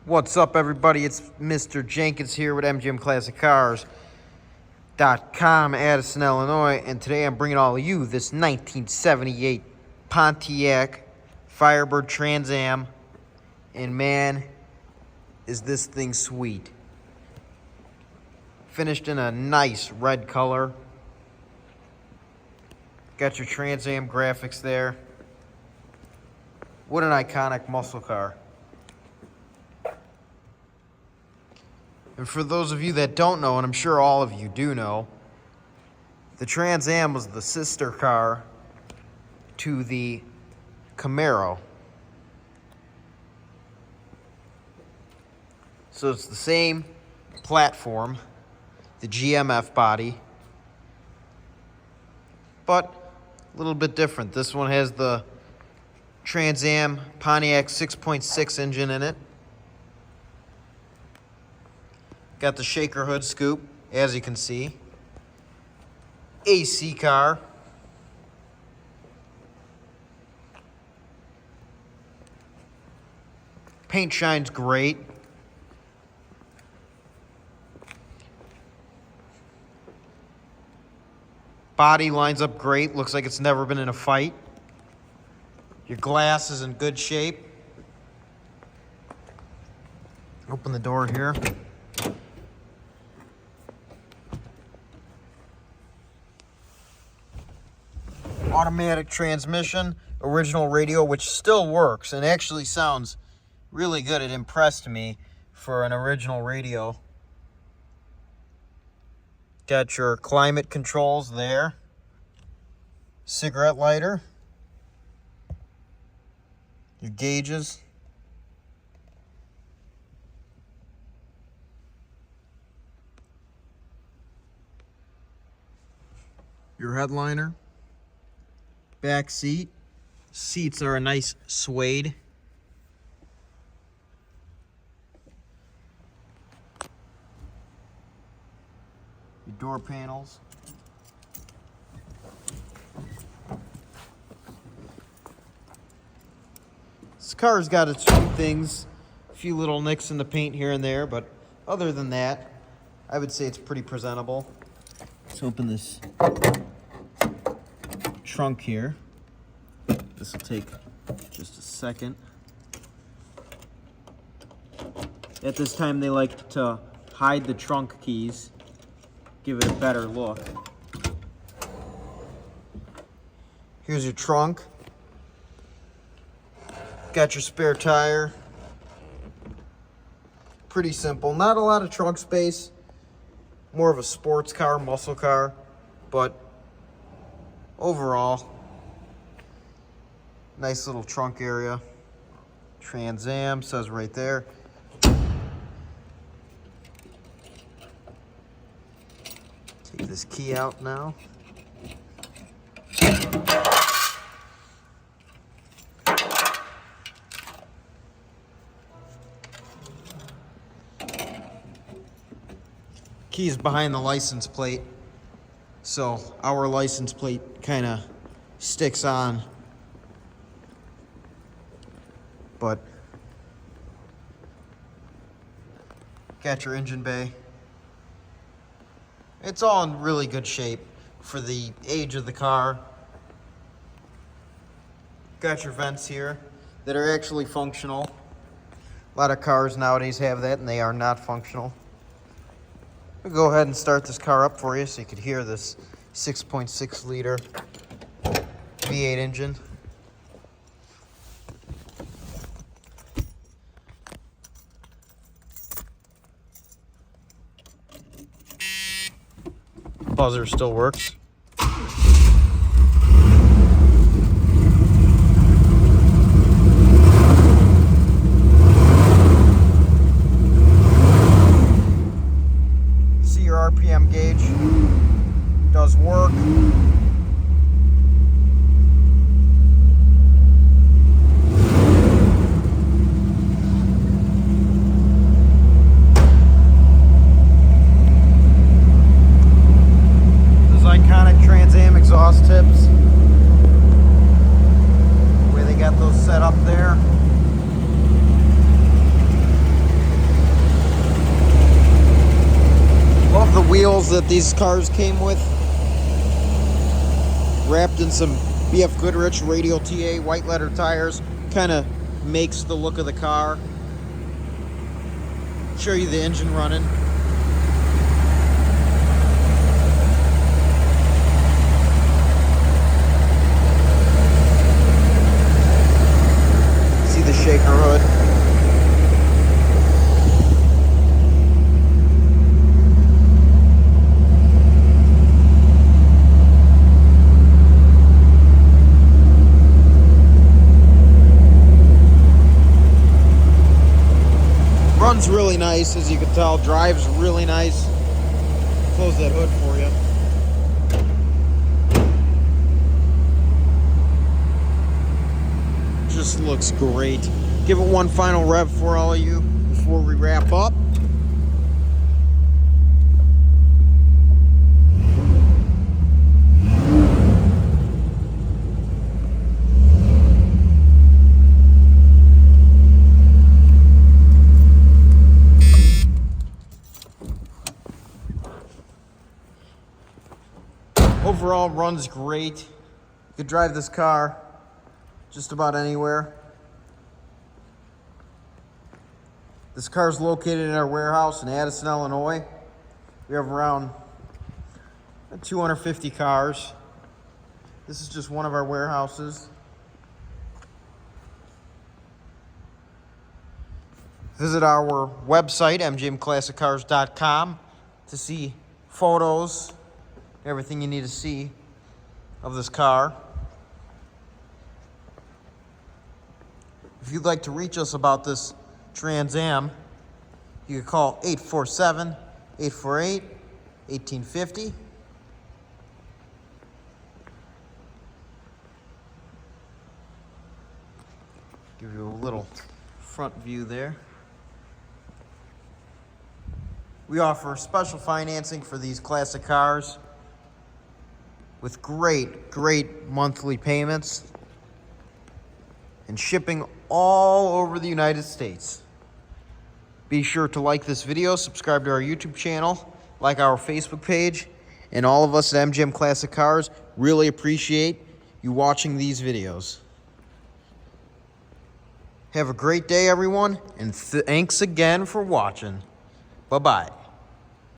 What's up, everybody? It's Mr. Jenkins here with MGM Classic Cars .com, Addison, Illinois, and today I'm bringing all of you this 1978 Pontiac Firebird Trans Am, and man, is this thing sweet. Finished in a nice red color. Got your Trans Am graphics there. What an iconic muscle car. And for those of you that don't know, and I'm sure all of you do know, the Trans Am was the sister car to the Camaro. So it's the same platform, the GMF body, but a little bit different. This one has the Trans Am Pontiac 6.6 engine in it. Got the shaker hood scoop, as you can see. AC car. Paint shines great. Body lines up great. Looks like it's never been in a fight. Your glass is in good shape. Open the door here. Automatic transmission, original radio, which still works and actually sounds really good. It impressed me for an original radio. Got your climate controls there. Cigarette lighter. Your gauges. Your headliner. Back seat. Seats are a nice suede. Your door panels. This car's got its few things, a few little nicks in the paint here and there, but other than that, I would say it's pretty presentable. Let's open this trunk here. This will take just a second. At this time, they like to hide the trunk keys, give it a better look. Here's your trunk. Got your spare tire. Pretty simple. Not a lot of trunk space. More of a sports car, muscle car, but overall, nice little trunk area. Trans Am says right there. Take this key out now. Key's behind the license plate, so our license plate kind of sticks on, but got your engine bay. It's all in really good shape for the age of the car. Got your vents here that are actually functional. A lot of cars nowadays have that and they are not functional. We'll go ahead and start this car up for you so you could hear this 6.6 liter V8 engine. Buzzer still works. RPM gauge does work. This iconic that these cars came with, wrapped in some BF Goodrich radial TA white letter tires, kind of makes the look of the car. Show you the engine running. See the shaker hood. Runs really nice, as you can tell. Drives really nice. Close that hood for you. Just looks great. Give it one final rev for all of you before we wrap up. Overall, runs great. You could drive this car just about anywhere. This car is located in our warehouse in Addison, Illinois. We have around 250 cars. This is just one of our warehouses. Visit our website, mgmclassiccars.com, to see photos, everything you need to see of this car. If you'd like to reach us about this Trans Am, you can call 847-848-1850. Give you a little front view there. We offer special financing for these classic cars with great monthly payments and shipping all over the United States. Be sure to like this video, subscribe to our YouTube channel, like our Facebook page, and all of us at MGM Classic Cars really appreciate you watching these videos. Have a great day, everyone, and thanks again for watching. Bye-bye.